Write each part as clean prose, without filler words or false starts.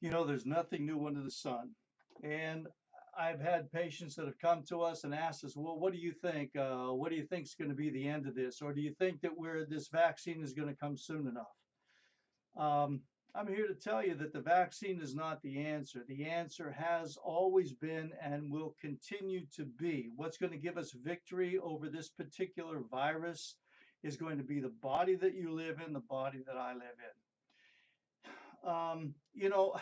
You know, there's nothing new under the sun. And I've had patients that have come to us and asked us, well, what do you think? What do you think is going to be the end of this? Or do you think that this vaccine is going to come soon enough? I'm here to tell you that the vaccine is not the answer. The answer has always been and will continue to be. What's going to give us victory over this particular virus is going to be the body that you live in, the body that I live in. You know,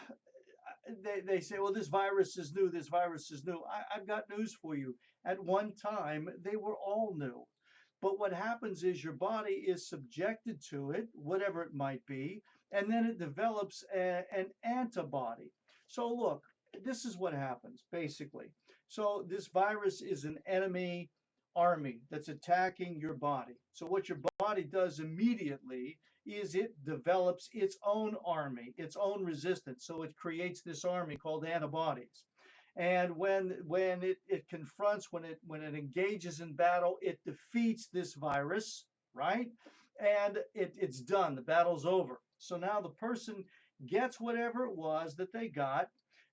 they say, well, this virus is new, this virus is new. I've got news for you. At one time, they were all new. But what happens is your body is subjected to it, whatever it might be, and then it develops an antibody. So look, this is what happens basically. So this virus is an enemy army that's attacking your body. So what your body does immediately is it develops its own army, its own resistance. So it creates this army called antibodies. And when it confronts, when it engages in battle, it defeats this virus, right? And it's done. The battle's over. So now the person gets whatever it was that they got.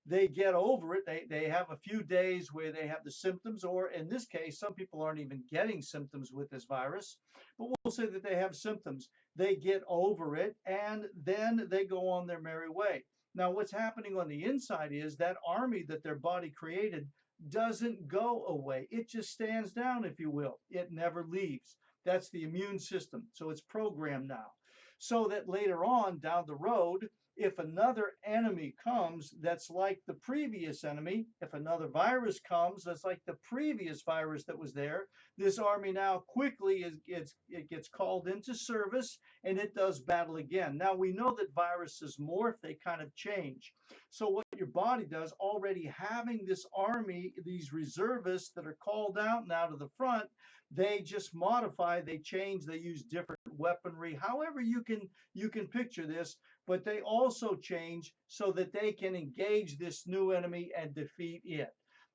They get over it. They have a few days where they have the symptoms, or in this case, some people aren't even getting symptoms with this virus, but we'll say that they have symptoms. They get over it, and then they go on their merry way. Now, what's happening on the inside is that army that their body created doesn't go away. It just stands down, if you will. It never leaves. That's the immune system. So it's programmed now. So that later on down the road, if another enemy comes that's like the previous enemy, if another virus comes that's like the previous virus that was there, this army now quickly it gets called into service and it does battle again. Now we know that viruses morph, they kind of change. So what your body does, already having this army, these reservists that are called out now to the front, they just modify, they change, they use different weaponry, however you can picture this, but they also change so that they can engage this new enemy and defeat it.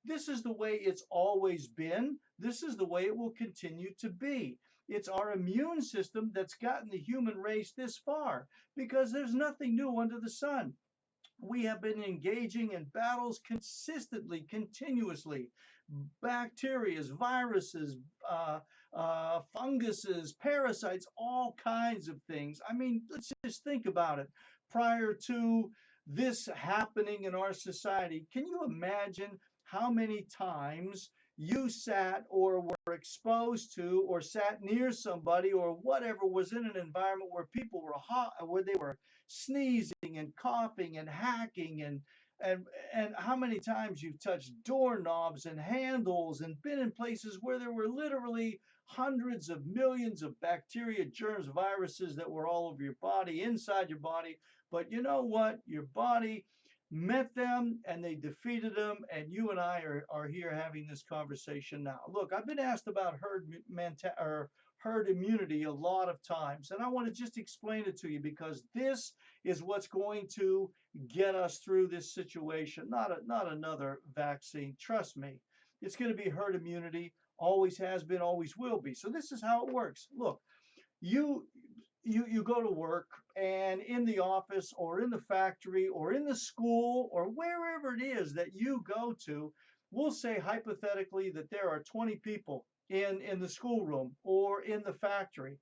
This is the way it's always been. This is the way it will continue to be. It's our immune system that's gotten the human race this far because there's nothing new under the sun. We have been engaging in battles consistently, continuously. Bacteria, viruses, funguses, parasites, all kinds of things. I mean, let's just think about it. Prior to this happening in our society, can you imagine how many times you sat or were exposed to or sat near somebody or whatever was in an environment where people were hot, where they were sneezing and coughing and hacking and how many times you've touched doorknobs and handles and been in places where there were literally hundreds of millions of bacteria, germs, viruses that were all over your body, inside your body. But you know what? Your body met them and they defeated them, and you and I are here having this conversation now. Look, I've been asked about herd immunity a lot of times, and I want to just explain it to you because this is what's going to get us through this situation, not another vaccine. Trust me, it's going to be herd immunity, always has been, always will be. So this is how it works. Look, you you go to work, and in the office or in the factory or in the school or wherever it is that you go to, we'll say hypothetically that there are 20 people in the schoolroom or in the factory,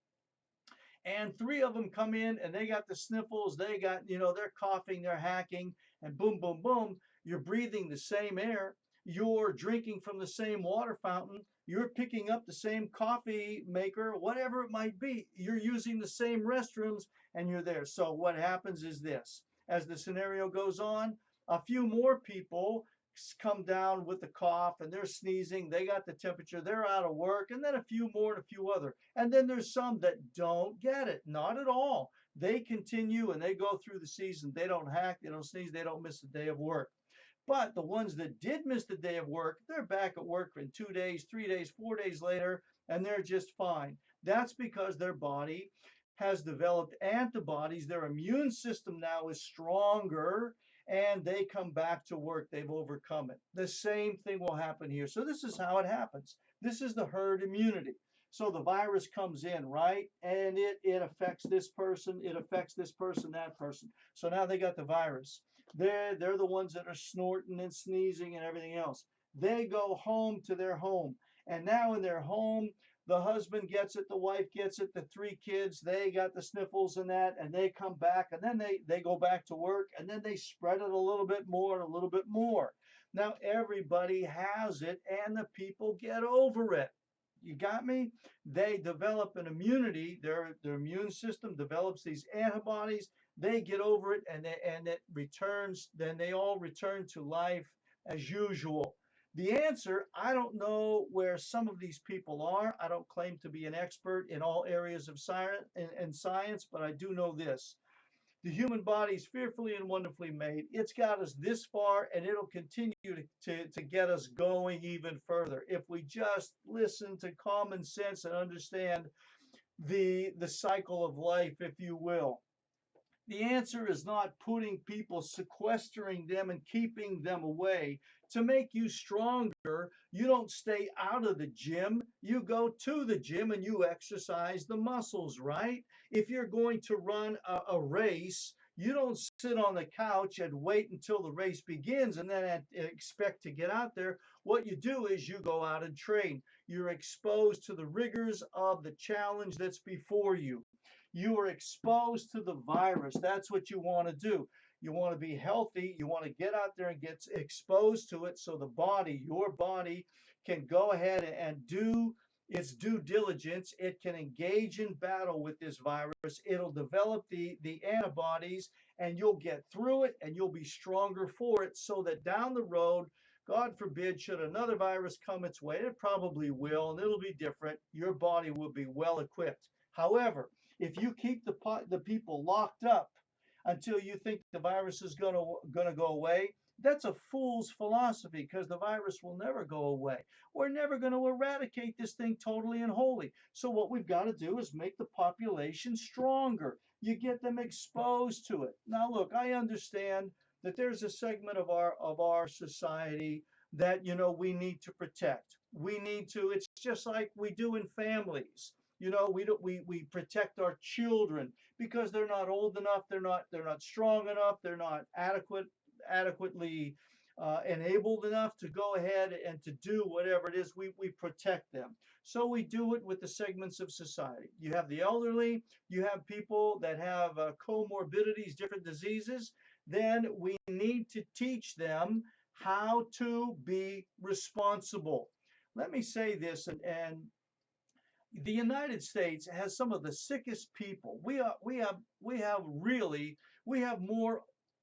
and three of them come in and they got the sniffles, they got, they're coughing, they're hacking, and boom, boom, boom, you're breathing the same air, you're drinking from the same water fountain, you're picking up the same coffee maker, whatever it might be, you're using the same restrooms, and you're there. So what happens is this: as the scenario goes on, a few more people come down with the cough and they're sneezing, they got the temperature, they're out of work, and then a few more and a few other. And then there's some that don't get it, not at all. They continue and they go through the season. They don't hack, they don't sneeze, they don't miss a day of work. But the ones that did miss the day of work, they're back at work in 2 days, 3 days, 4 days later, and they're just fine. That's because their body has developed antibodies. Their immune system now is stronger, and they come back to work. They've overcome it. The same thing will happen here. So this is how it happens. This is the herd immunity. So the virus comes in, right? And it affects this person, it affects this person, that person. So now they got the virus. They're the ones that are snorting and sneezing and everything else. They go home to their home. And now in their home, the husband gets it, the wife gets it, the three kids, they got the sniffles and that, and they come back, and then they go back to work, and then they spread it a little bit more and a little bit more. Now everybody has it, and the people get over it. You got me? They develop an immunity, their immune system develops these antibodies, they get over it, and it returns, then they all return to life as usual. The answer, I don't know where some of these people are. I don't claim to be an expert in all areas of science, but I do know this. The human body is fearfully and wonderfully made. It's got us this far, and it'll continue to get us going even further if we just listen to common sense and understand the cycle of life, if you will. The answer is not putting people, sequestering them and keeping them away. To make you stronger, you don't stay out of the gym. You go to the gym and you exercise the muscles, right? If you're going to run a race, you don't sit on the couch and wait until the race begins and then expect to get out there. What you do is you go out and train. You're exposed to the rigors of the challenge that's before you. You are exposed to the virus. That's what you want to do. You want to be healthy. You want to get out there and get exposed to it so the body, your body, can go ahead and do its due diligence. It can engage in battle with this virus. It'll develop the antibodies, and you'll get through it, and you'll be stronger for it, so that down the road, God forbid, should another virus come its way, it probably will, and it'll be different. Your body will be well equipped. However, if you keep the people locked up until you think the virus is gonna go away, that's a fool's philosophy, because the virus will never go away. We're never going to eradicate this thing totally and wholly. So what we've got to do is make the population stronger. You get them exposed to it. Now look, I understand that there's a segment of our society that we need to protect. We need to, it's just like we do in families. We protect our children because they're not old enough, they're not strong enough, they're not adequately enabled enough to go ahead and to do whatever it is. We protect them. So we do it with the segments of society. You have the elderly, you have people that have comorbidities, different diseases. Then we need to teach them how to be responsible. Let me say this, and the United States has some of the sickest people. We have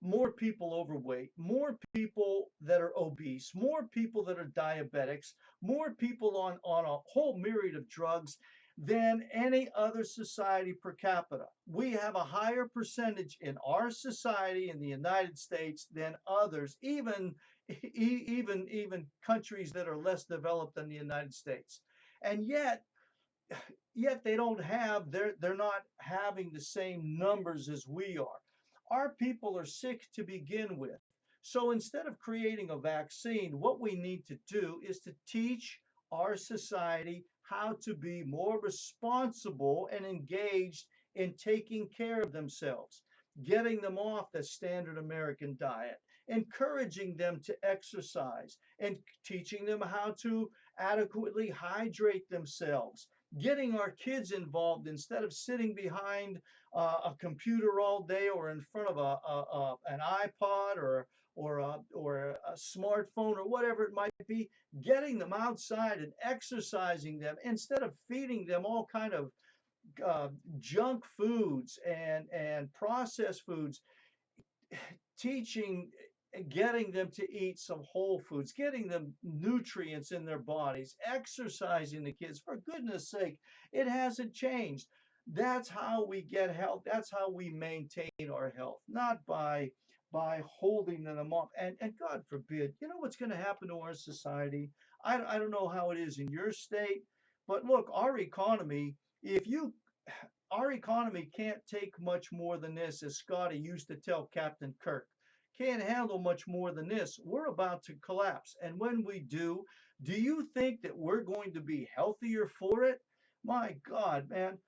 more people overweight, more people that are obese, more people that are diabetics, more people on a whole myriad of drugs than any other society per capita. We have a higher percentage in our society in the United States than others, even countries that are less developed than the United States. And yet they're not having the same numbers as we are. Our people are sick to begin with. So instead of creating a vaccine, what we need to do is to teach our society how to be more responsible and engaged in taking care of themselves, getting them off the standard American diet, encouraging them to exercise, and teaching them how to adequately hydrate themselves, getting our kids involved instead of sitting behind a computer all day or in front of an iPod or a smartphone or whatever it might be, getting them outside and exercising them instead of feeding them all kind of junk foods and processed foods. Teaching, getting them to eat some whole foods, getting them nutrients in their bodies, exercising the kids. For goodness sake, it hasn't changed. That's how we get health. That's how we maintain our health, not by holding them off. And God forbid, you know what's going to happen to our society? I don't know how it is in your state, but look, if you our economy can't take much more than this, as Scotty used to tell Captain Kirk. Can't handle much more than this. We're about to collapse. And when we do you think that we're going to be healthier for it? My God, man,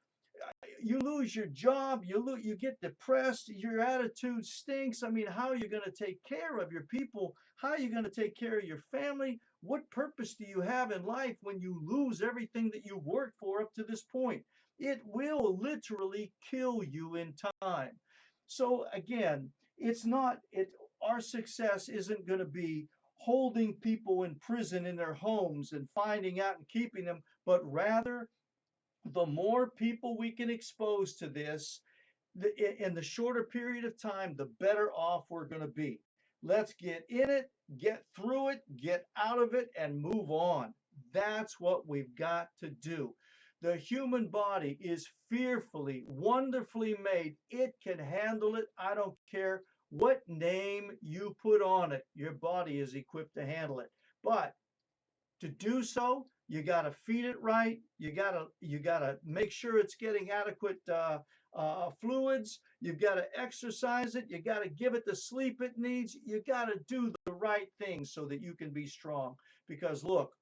you lose your job, you get depressed, your attitude stinks. I mean, how are you going to take care of your people? How are you going to take care of your family? What purpose do you have in life when you lose everything that you worked for up to this point? It will literally kill you in time. So again, it's not it our success isn't going to be holding people in prison in their homes and finding out and keeping them, but rather the more people we can expose to this, in the shorter period of time, the better off we're going to be. Let's get in it, get through it, get out of it, and move on. That's what we've got to do. The human body is fearfully, wonderfully made. It can handle it. I don't care what name you put on it. Your body is equipped to handle it. But to do so, you got to feed it right. You got to make sure it's getting adequate fluids. You've got to exercise it. You got to give it the sleep it needs. You got to do the right things so that you can be strong. Because look,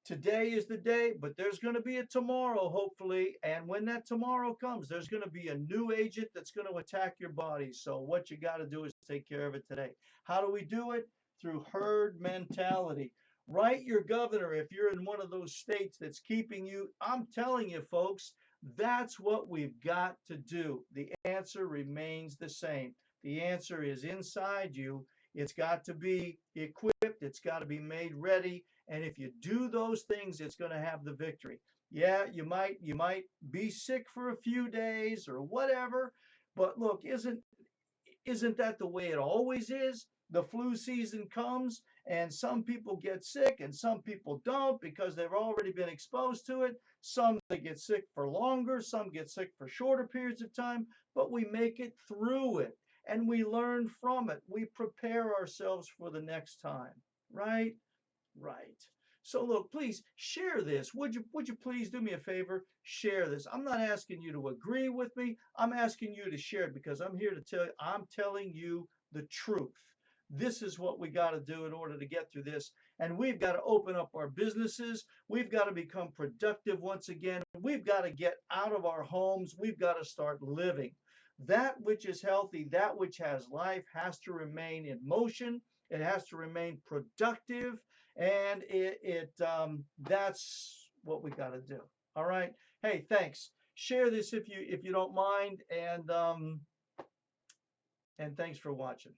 today is the day, but there's going to be a tomorrow, hopefully. And when that tomorrow comes, there's going to be a new agent that's going to attack your body. So what you got to do is take care of it today. How do we do it? Through herd mentality. Write your governor if you're in one of those states that's keeping you. I'm telling you, folks, that's what we've got to do. The answer remains the same. The answer is inside you. It's got to be equipped. It's got to be made ready. And if you do those things, it's going to have the victory. Yeah, you might be sick for a few days or whatever, but look, isn't that the way it always is? The flu season comes and some people get sick and some people don't because they've already been exposed to it. Some they get sick for longer, some get sick for shorter periods of time, but we make it through it and we learn from it. We prepare ourselves for the next time, right? Right. So look, please share this. Would you please do me a favor? Share this. I'm not asking you to agree with me. I'm asking you to share it because I'm here to tell you, I'm telling you the truth. This is what we got to do in order to get through this. And we've got to open up our businesses. We've got to become productive once again. We've got to get out of our homes. We've got to start living. That which is healthy, that which has life has to remain in motion. It has to remain productive and that's what we got to do. All right. Hey, thanks. Share this if you don't mind, and thanks for watching.